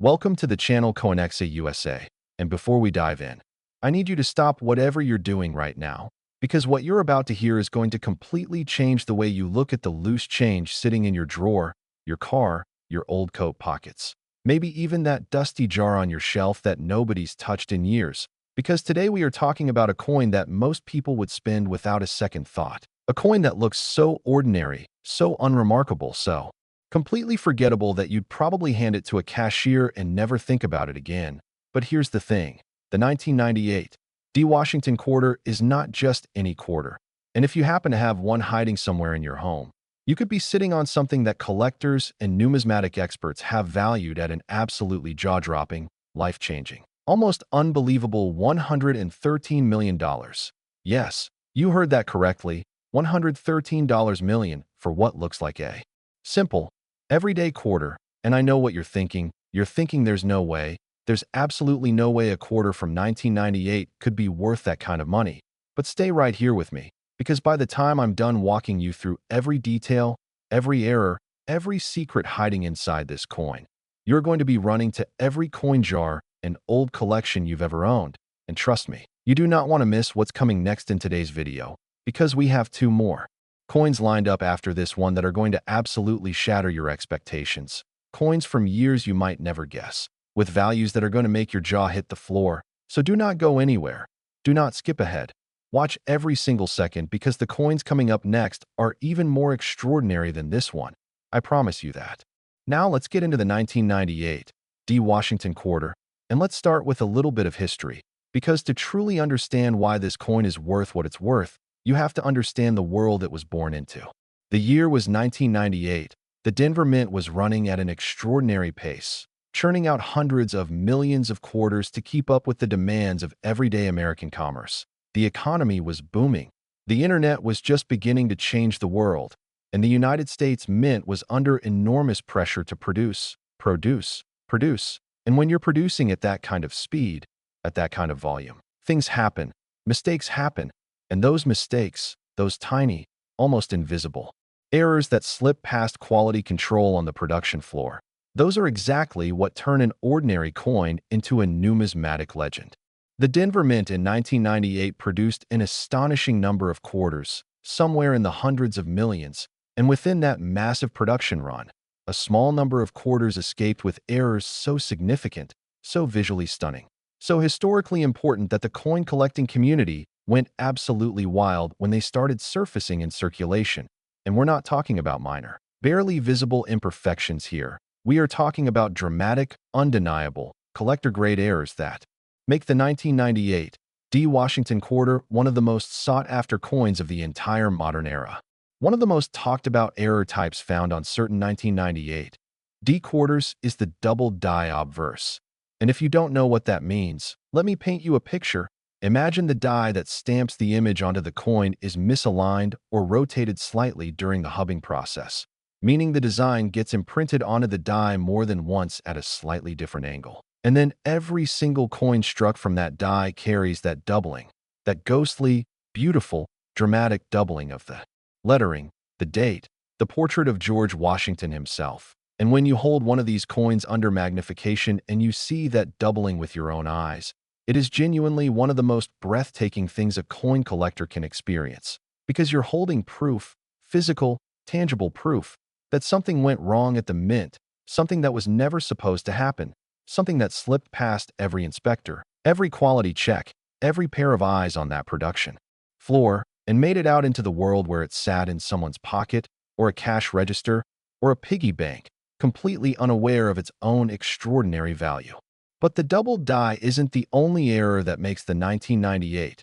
Welcome to the channel Coinexa USA. And before we dive in, I need you to stop whatever you're doing right now, because what you're about to hear is going to completely change the way you look at the loose change sitting in your drawer, your car, your old coat pockets, maybe even that dusty jar on your shelf that nobody's touched in years. Because today we are talking about a coin that most people would spend without a second thought. A coin that looks so ordinary, so unremarkable, so completely forgettable that you'd probably hand it to a cashier and never think about it again. But here's the thing. The 1998 D. Washington quarter is not just any quarter. And if you happen to have one hiding somewhere in your home, you could be sitting on something that collectors and numismatic experts have valued at an absolutely jaw-dropping, life-changing, almost unbelievable $113 million. Yes, you heard that correctly, $113 million for what looks like a simple, everyday quarter. And I know what you're thinking. You're thinking there's absolutely no way a quarter from 1998 could be worth that kind of money. But stay right here with me, because by the time I'm done walking you through every detail, every error, every secret hiding inside this coin, you're going to be running to every coin jar and old collection you've ever owned. And trust me, you do not want to miss what's coming next in today's video, because we have two more coins lined up after this one that are going to absolutely shatter your expectations. Coins from years you might never guess, with values that are going to make your jaw hit the floor. So do not go anywhere. Do not skip ahead. Watch every single second, because the coins coming up next are even more extraordinary than this one. I promise you that. Now let's get into the 1998 D. Washington quarter, and let's start with a little bit of history, because to truly understand why this coin is worth what it's worth, you have to understand the world it was born into. The year was 1998. The Denver Mint was running at an extraordinary pace, churning out hundreds of millions of quarters to keep up with the demands of everyday American commerce. The economy was booming. The internet was just beginning to change the world, and the United States Mint was under enormous pressure to produce. And when you're producing at that kind of speed, at that kind of volume, things happen, mistakes happen. And those mistakes, those tiny, almost invisible errors that slip past quality control on the production floor, those are exactly what turn an ordinary coin into a numismatic legend. The Denver Mint in 1998 produced an astonishing number of quarters, somewhere in the hundreds of millions, and within that massive production run, a small number of quarters escaped with errors so significant, so visually stunning, so historically important that the coin collecting community went absolutely wild when they started surfacing in circulation. And we're not talking about minor, barely visible imperfections here. We are talking about dramatic, undeniable, collector-grade errors that make the 1998 D. Washington quarter one of the most sought-after coins of the entire modern era. One of the most talked-about error types found on certain 1998 D quarters is the double die obverse. And if you don't know what that means, let me paint you a picture. Imagine the die that stamps the image onto the coin is misaligned or rotated slightly during the hubbing process, meaning the design gets imprinted onto the die more than once at a slightly different angle. And then every single coin struck from that die carries that doubling, that ghostly, beautiful, dramatic doubling of the lettering, the date, the portrait of George Washington himself. And when you hold one of these coins under magnification and you see that doubling with your own eyes, it is genuinely one of the most breathtaking things a coin collector can experience, because you're holding proof, physical, tangible proof, that something went wrong at the mint, something that was never supposed to happen, something that slipped past every inspector, every quality check, every pair of eyes on that production floor, and made it out into the world where it sat in someone's pocket, or a cash register, or a piggy bank, completely unaware of its own extraordinary value. But the double die isn't the only error that makes the 1998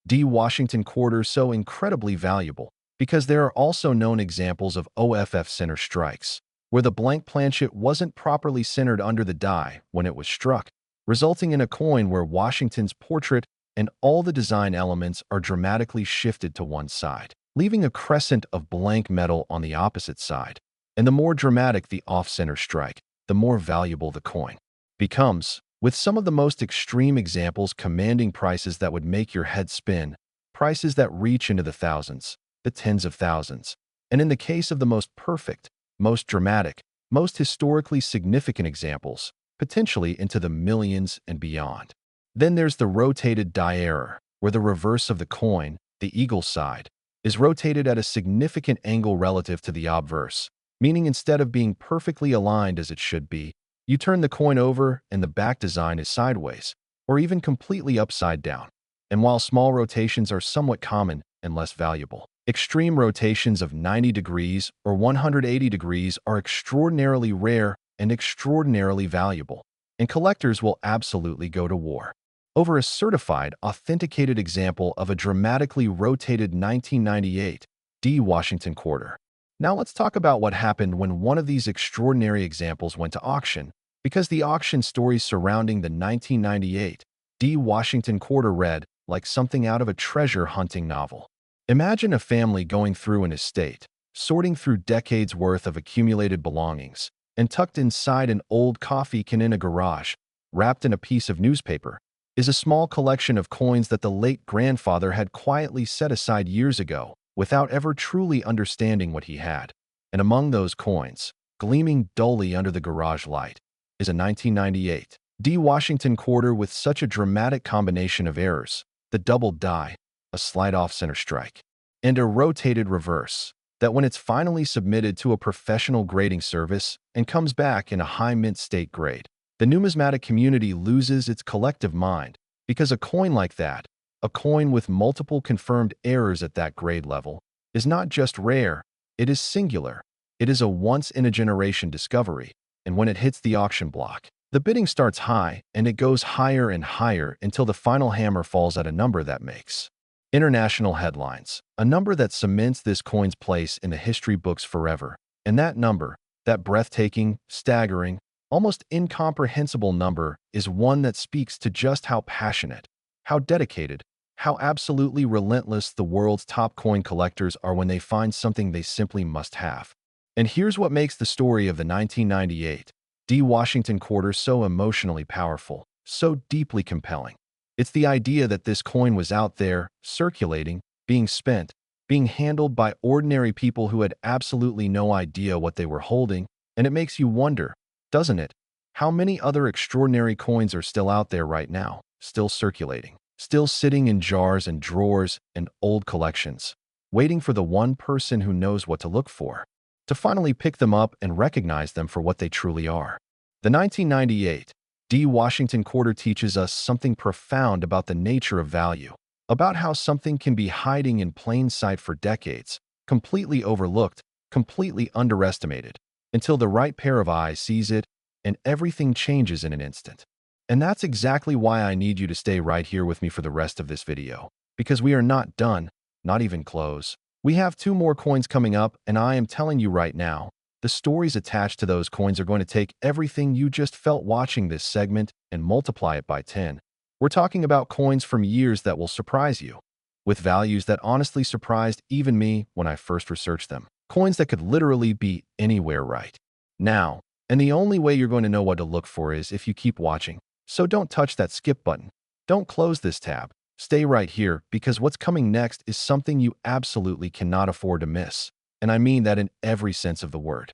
D. Washington quarter so incredibly valuable, because there are also known examples of OFF center strikes, where the blank planchet wasn't properly centered under the die when it was struck, resulting in a coin where Washington's portrait and all the design elements are dramatically shifted to one side, leaving a crescent of blank metal on the opposite side. And the more dramatic the off-center strike, the more valuable the coin becomes, with some of the most extreme examples commanding prices that would make your head spin, prices that reach into the thousands, the tens of thousands. And in the case of the most perfect, most dramatic, most historically significant examples, potentially into the millions and beyond. Then there's the rotated die error, where the reverse of the coin, the eagle side, is rotated at a significant angle relative to the obverse, meaning instead of being perfectly aligned as it should be, you turn the coin over and the back design is sideways, or even completely upside down. And while small rotations are somewhat common and less valuable, extreme rotations of 90 degrees or 180 degrees are extraordinarily rare and extraordinarily valuable, and collectors will absolutely go to war over a certified, authenticated example of a dramatically rotated 1998 D Washington quarter. Now let's talk about what happened when one of these extraordinary examples went to auction, because the auction stories surrounding the 1998 D Washington quarter read like something out of a treasure hunting novel. Imagine a family going through an estate, sorting through decades' worth of accumulated belongings, and tucked inside an old coffee can in a garage, wrapped in a piece of newspaper, is a small collection of coins that the late grandfather had quietly set aside years ago without ever truly understanding what he had. And among those coins, gleaming dully under the garage light, is a 1998 D Washington quarter with such a dramatic combination of errors: the double die, a slight off-center strike, and a rotated reverse, that when it's finally submitted to a professional grading service and comes back in a high mint state grade, the numismatic community loses its collective mind, because a coin like that, a coin with multiple confirmed errors at that grade level, is not just rare, it is singular. It is a once-in-a-generation discovery, and when it hits the auction block, the bidding starts high and it goes higher and higher until the final hammer falls at a number that makes international headlines, a number that cements this coin's place in the history books forever. And that number, that breathtaking, staggering, almost incomprehensible number, is one that speaks to just how passionate, how dedicated, how absolutely relentless the world's top coin collectors are when they find something they simply must have. And here's what makes the story of the 1998 D Washington quarter so emotionally powerful, so deeply compelling. It's the idea that this coin was out there, circulating, being spent, being handled by ordinary people who had absolutely no idea what they were holding, and it makes you wonder, doesn't it? How many other extraordinary coins are still out there right now, still circulating, still sitting in jars and drawers and old collections, waiting for the one person who knows what to look for, to finally pick them up and recognize them for what they truly are. The 1998 D Washington quarter teaches us something profound about the nature of value, about how something can be hiding in plain sight for decades, completely overlooked, completely underestimated, until the right pair of eyes sees it, and everything changes in an instant. And that's exactly why I need you to stay right here with me for the rest of this video, because we are not done, not even close. We have 2 more coins coming up, and I am telling you right now, the stories attached to those coins are going to take everything you just felt watching this segment and multiply it by 10. We're talking about coins from years that will surprise you, with values that honestly surprised even me when I first researched them. Coins that could literally be anywhere right now. And the only way you're going to know what to look for is if you keep watching. So don't touch that skip button. Don't close this tab. Stay right here, because what's coming next is something you absolutely cannot afford to miss. And I mean that in every sense of the word.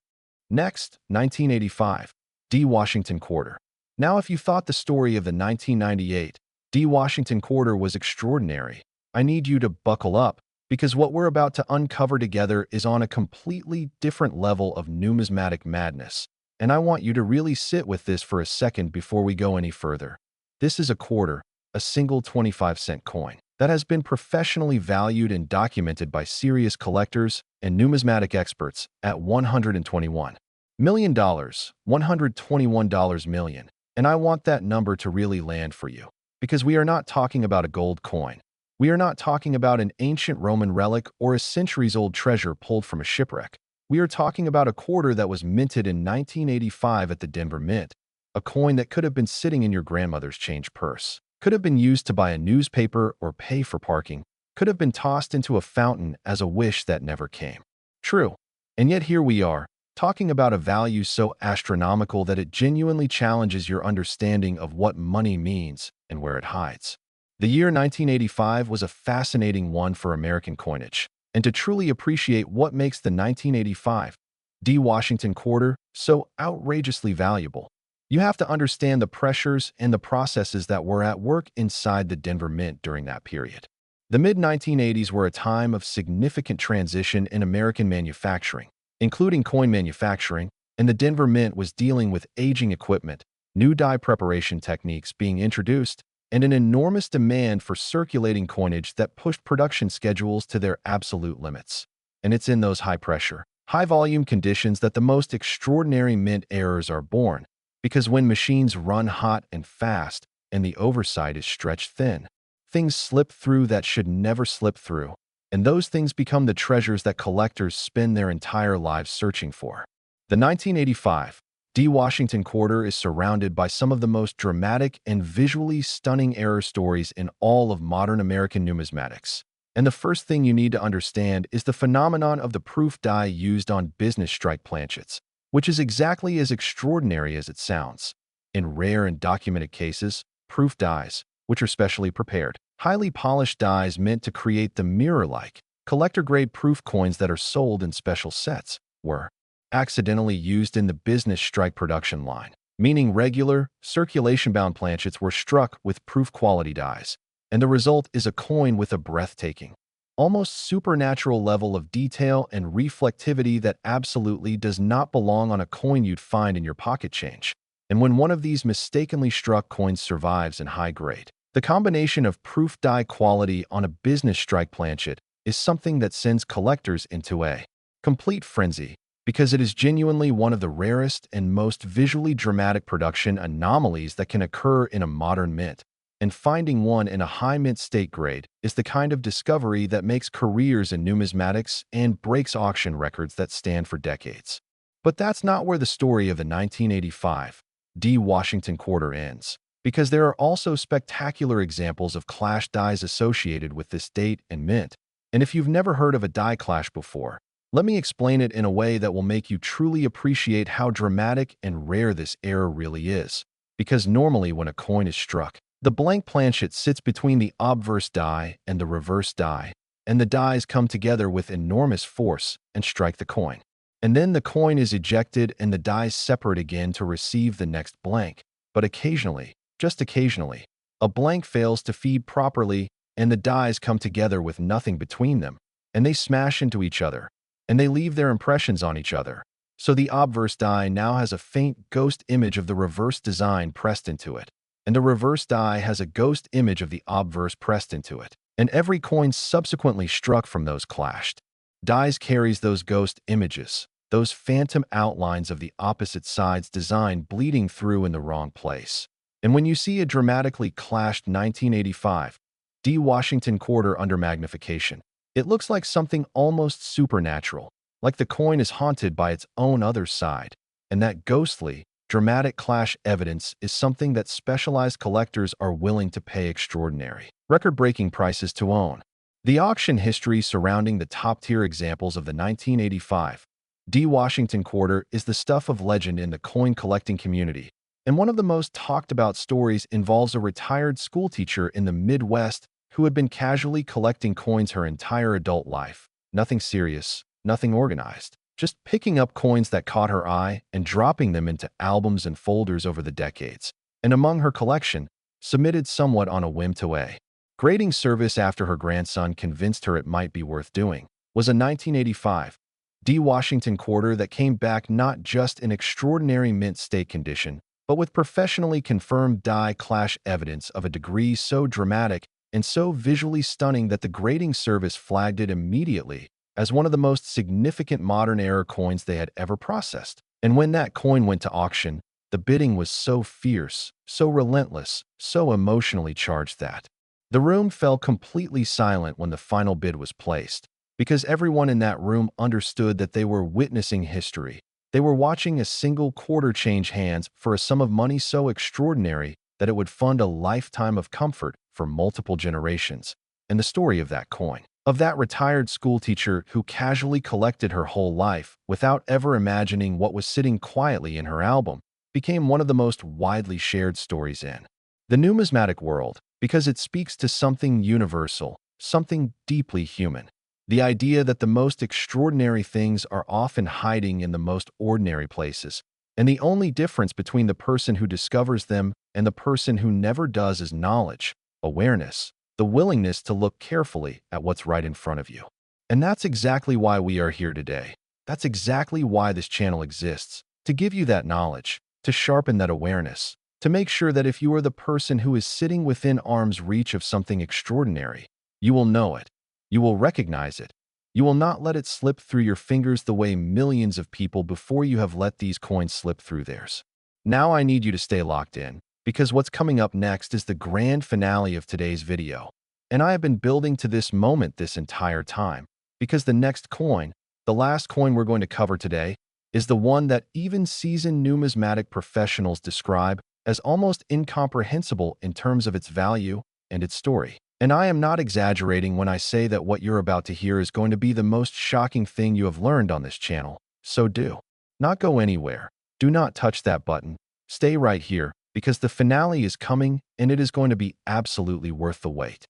Next, 1985 D Washington quarter. Now, if you thought the story of the 1998 D Washington quarter was extraordinary, I need you to buckle up, because what we're about to uncover together is on a completely different level of numismatic madness. And I want you to really sit with this for a second before we go any further. This is a quarter, a single 25-cent coin, that has been professionally valued and documented by serious collectors and numismatic experts at $121 million, $121 million. And I want that number to really land for you, because we are not talking about a gold coin. We are not talking about an ancient Roman relic or a centuries-old treasure pulled from a shipwreck. We are talking about a quarter that was minted in 1985 at the Denver Mint, a coin that could have been sitting in your grandmother's change purse, could have been used to buy a newspaper or pay for parking, could have been tossed into a fountain as a wish that never came true. And yet here we are, talking about a value so astronomical that it genuinely challenges your understanding of what money means and where it hides. The year 1985 was a fascinating one for American coinage, and to truly appreciate what makes the 1985 D Washington quarter so outrageously valuable, You have to understand the pressures and the processes that were at work inside the Denver Mint during that period. The mid-1980s were a time of significant transition in American manufacturing, including coin manufacturing, and the Denver Mint was dealing with aging equipment, new die preparation techniques being introduced, and an enormous demand for circulating coinage that pushed production schedules to their absolute limits. And it's in those high-pressure, high-volume conditions that the most extraordinary mint errors are born, because when machines run hot and fast and the oversight is stretched thin, things slip through that should never slip through, and those things become the treasures that collectors spend their entire lives searching for. The 1985 D. Washington Quarter is surrounded by some of the most dramatic and visually stunning error stories in all of modern American numismatics. And the first thing you need to understand is the phenomenon of the proof die used on business strike planchets, which is exactly as extraordinary as it sounds. In rare and documented cases, proof dies, which are specially prepared, highly polished dies meant to create the mirror-like, collector-grade proof coins that are sold in special sets, were accidentally used in the business strike production line, meaning regular, circulation-bound planchets were struck with proof-quality dies, and the result is a coin with a breathtaking, almost supernatural level of detail and reflectivity that absolutely does not belong on a coin you'd find in your pocket change. And when one of these mistakenly struck coins survives in high grade, the combination of proof die quality on a business strike planchet is something that sends collectors into a complete frenzy, because it is genuinely one of the rarest and most visually dramatic production anomalies that can occur in a modern mint. And finding one in a high mint state grade is the kind of discovery that makes careers in numismatics and breaks auction records that stand for decades. But that's not where the story of the 1985 D. Washington Quarter ends, because there are also spectacular examples of clash dies associated with this date and mint. And if you've never heard of a die clash before, let me explain it in a way that will make you truly appreciate how dramatic and rare this error really is. Because normally when a coin is struck, the blank planchet sits between the obverse die and the reverse die, and the dies come together with enormous force and strike the coin. And then the coin is ejected and the dies separate again to receive the next blank. But occasionally, just occasionally, a blank fails to feed properly and the dies come together with nothing between them, and they smash into each other, and they leave their impressions on each other. So the obverse die now has a faint ghost image of the reverse design pressed into it, and the reverse die has a ghost image of the obverse pressed into it. And every coin subsequently struck from those clashed dies carries those ghost images, those phantom outlines of the opposite side's design bleeding through in the wrong place. And when you see a dramatically clashed 1985 D. Washington Quarter under magnification, it looks like something almost supernatural, like the coin is haunted by its own other side, and that ghostly, dramatic clash evidence is something that specialized collectors are willing to pay extraordinary, record-breaking prices to own. The auction history surrounding the top-tier examples of the 1985 D. Washington Quarter is the stuff of legend in the coin collecting community, and one of the most talked-about stories involves a retired schoolteacher in the Midwest who had been casually collecting coins her entire adult life. Nothing serious, nothing organized, just picking up coins that caught her eye and dropping them into albums and folders over the decades. And among her collection, submitted somewhat on a whim to a grading service after her grandson convinced her it might be worth doing, was a 1985 D. Washington Quarter that came back not just in extraordinary mint state condition, but with professionally confirmed die clash evidence of a degree so dramatic and so visually stunning that the grading service flagged it immediately as one of the most significant modern era coins they had ever processed. And when that coin went to auction, the bidding was so fierce, so relentless, so emotionally charged that the room fell completely silent when the final bid was placed, because everyone in that room understood that they were witnessing history. They were watching a single quarter change hands for a sum of money so extraordinary that it would fund a lifetime of comfort for multiple generations. And the story of that coin, of that retired schoolteacher who casually collected her whole life without ever imagining what was sitting quietly in her album, became one of the most widely shared stories in the numismatic world, because it speaks to something universal, something deeply human. The idea that the most extraordinary things are often hiding in the most ordinary places, And the only difference between the person who discovers them and the person who never does is knowledge, awareness, the willingness to look carefully at what's right in front of you. And that's exactly why we are here today. That's exactly why this channel exists, to give you that knowledge, to sharpen that awareness, to make sure that if you are the person who is sitting within arm's reach of something extraordinary, you will know it, you will recognize it, you will not let it slip through your fingers the way millions of people before you have let these coins slip through theirs. Now I need you to stay locked in, because what's coming up next is the grand finale of today's video. And I have been building to this moment this entire time, because the next coin, the last coin we're going to cover today, is the one that even seasoned numismatic professionals describe as almost incomprehensible in terms of its value and its story. And I am not exaggerating when I say that what you're about to hear is going to be the most shocking thing you have learned on this channel. So do not go anywhere. Do not touch that button. Stay right here, because the finale is coming and it is going to be absolutely worth the wait.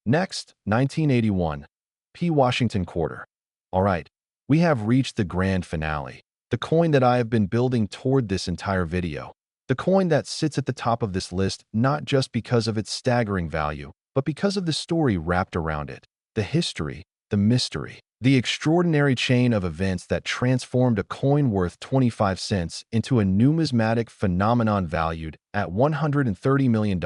Next, 1981, P. Washington Quarter. All right, we have reached the grand finale, the coin that I have been building toward this entire video. The coin that sits at the top of this list not just because of its staggering value, but because of the story wrapped around it, the history, the mystery, the extraordinary chain of events that transformed a coin worth 25 cents into a numismatic phenomenon valued at $130 million.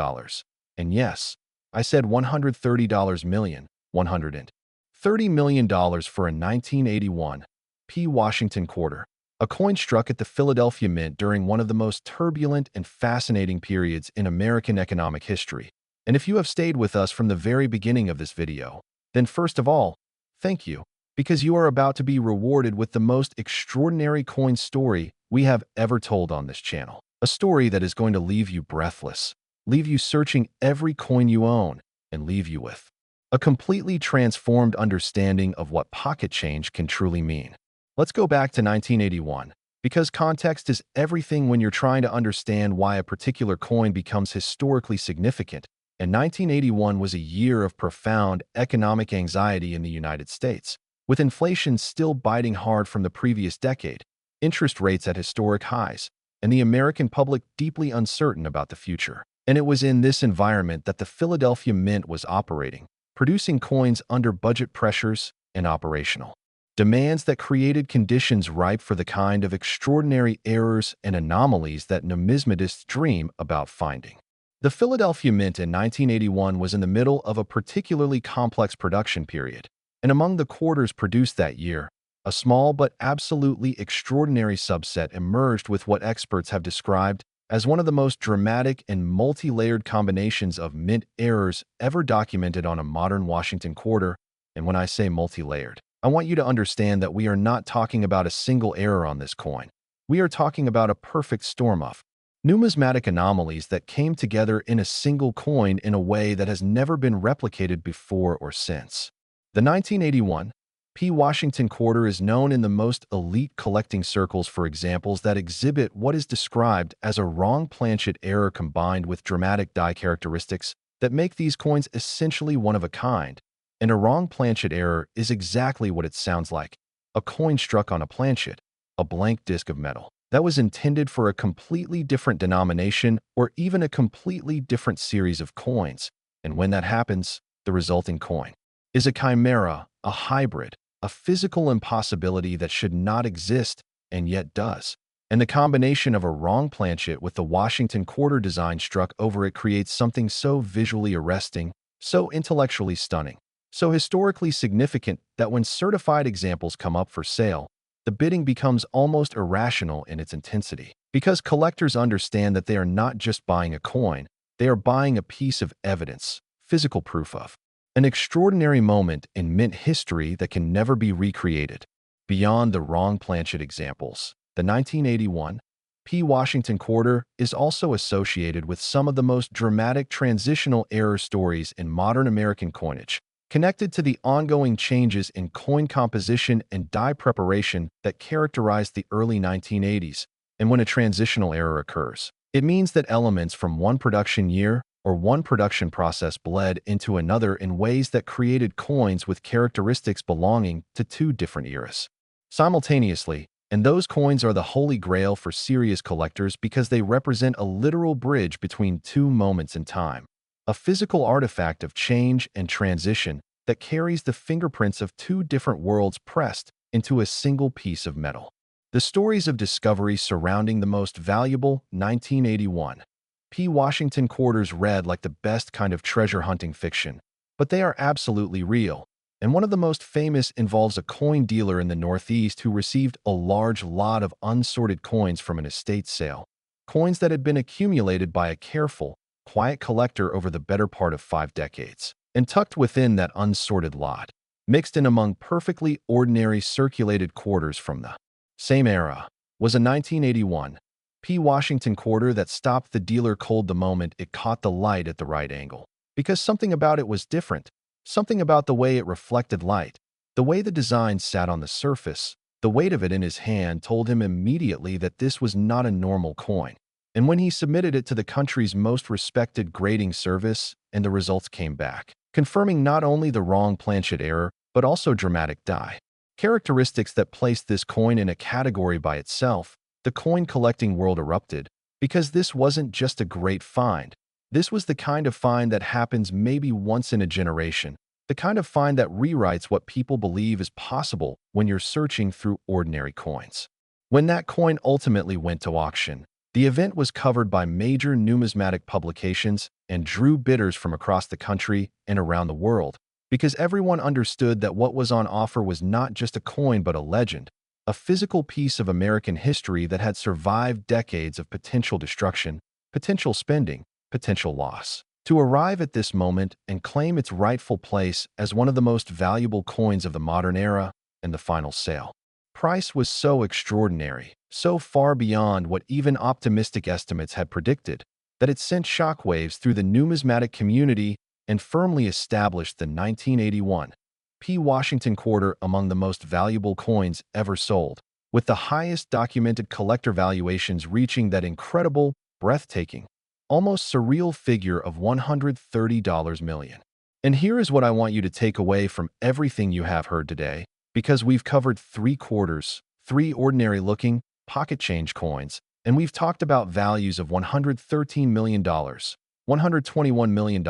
And yes, I said $130 million, $130 million for a 1981 P. Washington Quarter, a coin struck at the Philadelphia Mint during one of the most turbulent and fascinating periods in American economic history. And if you have stayed with us from the very beginning of this video, then first of all, thank you, because you are about to be rewarded with the most extraordinary coin story we have ever told on this channel. A story that is going to leave you breathless, leave you searching every coin you own, and leave you with a completely transformed understanding of what pocket change can truly mean. Let's go back to 1981, because context is everything when you're trying to understand why a particular coin becomes historically significant. And 1981 was a year of profound economic anxiety in the United States, with inflation still biting hard from the previous decade, interest rates at historic highs, and the American public deeply uncertain about the future. And it was in this environment that the Philadelphia Mint was operating, producing coins under budget pressures and operational demands that created conditions ripe for the kind of extraordinary errors and anomalies that numismatists dream about finding. The Philadelphia Mint in 1981 was in the middle of a particularly complex production period, and among the quarters produced that year, a small but absolutely extraordinary subset emerged with what experts have described as one of the most dramatic and multi-layered combinations of mint errors ever documented on a modern Washington quarter. And when I say multi-layered, I want you to understand that we are not talking about a single error on this coin. We are talking about a perfect storm of numismatic anomalies that came together in a single coin in a way that has never been replicated before or since. The 1981 P. Washington Quarter is known in the most elite collecting circles for examples that exhibit what is described as a wrong planchet error combined with dramatic die characteristics that make these coins essentially one of a kind. And a wrong planchet error is exactly what it sounds like: a coin struck on a planchet, a blank disc of metal, that was intended for a completely different denomination or even a completely different series of coins. And when that happens, the resulting coin is a chimera, a hybrid, a physical impossibility that should not exist and yet does. And the combination of a wrong planchet with the Washington Quarter design struck over it creates something so visually arresting, so intellectually stunning, so historically significant that when certified examples come up for sale, the bidding becomes almost irrational in its intensity, because collectors understand that they are not just buying a coin, they are buying a piece of evidence, physical proof of an extraordinary moment in mint history that can never be recreated. Beyond the wrong planchet examples, the 1981 P. Washington Quarter is also associated with some of the most dramatic transitional error stories in modern American coinage, connected to the ongoing changes in coin composition and die preparation that characterized the early 1980s. And when a transitional error occurs, it means that elements from one production year or one production process bled into another in ways that created coins with characteristics belonging to two different eras. Simultaneously, And those coins are the holy grail for serious collectors because they represent a literal bridge between two moments in time, a physical artifact of change and transition that carries the fingerprints of two different worlds pressed into a single piece of metal. The stories of discovery surrounding the most valuable 1981 P. Washington quarters read like the best kind of treasure hunting fiction, but they are absolutely real. And one of the most famous involves a coin dealer in the Northeast who received a large lot of unsorted coins from an estate sale, coins that had been accumulated by a careful, quiet collector over the better part of 5 decades. And tucked within that unsorted lot, mixed in among perfectly ordinary circulated quarters from the same era, was a 1981 P. Washington quarter that stopped the dealer cold the moment it caught the light at the right angle. Because something about it was different, something about the way it reflected light, the way the design sat on the surface, the weight of it in his hand told him immediately that this was not a normal coin. And when he submitted it to the country's most respected grading service, and the results came back, confirming not only the wrong planchet error, but also dramatic die characteristics that placed this coin in a category by itself, the coin collecting world erupted, because this wasn't just a great find. This was the kind of find that happens maybe once in a generation, the kind of find that rewrites what people believe is possible when you're searching through ordinary coins. When that coin ultimately went to auction, the event was covered by major numismatic publications and drew bidders from across the country and around the world, because everyone understood that what was on offer was not just a coin but a legend, a physical piece of American history that had survived decades of potential destruction, potential spending, potential loss. To arrive at this moment and claim its rightful place as one of the most valuable coins of the modern era and the final sale. Price was so extraordinary, so far beyond what even optimistic estimates had predicted, that it sent shockwaves through the numismatic community and firmly established the 1981 P. Washington quarter among the most valuable coins ever sold, with the highest documented collector valuations reaching that incredible, breathtaking, almost surreal figure of $130 million. And here is what I want you to take away from everything you have heard today, because we've covered 3 quarters, 3 ordinary-looking, pocket change coins, and we've talked about values of $113 million, $121 million,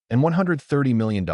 and $130 million.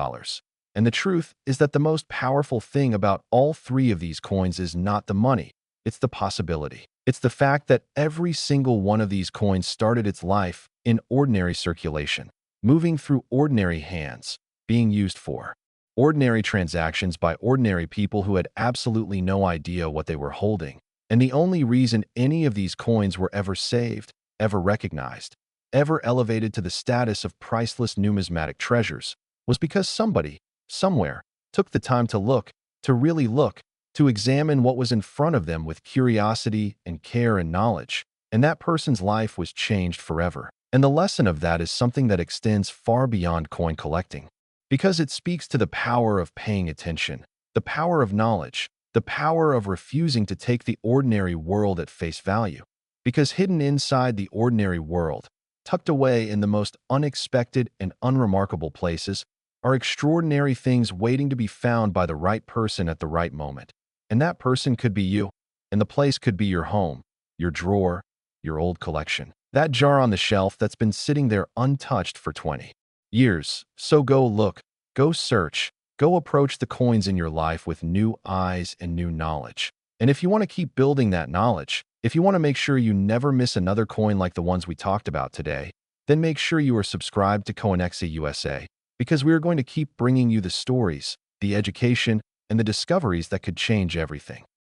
And the truth is that the most powerful thing about all 3 of these coins is not the money, it's the possibility. It's the fact that every single one of these coins started its life in ordinary circulation, moving through ordinary hands, being used for ordinary transactions by ordinary people who had absolutely no idea what they were holding. And the only reason any of these coins were ever saved, ever recognized, ever elevated to the status of priceless numismatic treasures was because somebody, somewhere, took the time to look, to really look, to examine what was in front of them with curiosity and care and knowledge. And that person's life was changed forever. And the lesson of that is something that extends far beyond coin collecting, because it speaks to the power of paying attention, the power of knowledge, the power of refusing to take the ordinary world at face value. Because hidden inside the ordinary world, tucked away in the most unexpected and unremarkable places, are extraordinary things waiting to be found by the right person at the right moment. And that person could be you, and the place could be your home, your drawer, your old collection. That jar on the shelf that's been sitting there untouched for 20 years. So go look, go search, go approach the coins in your life with new eyes and new knowledge. And if you want to keep building that knowledge, if you want to make sure you never miss another coin like the ones we talked about today, then make sure you are subscribed to Coinexa USA, because we are going to keep bringing you the stories, the education, and the discoveries that could change everything.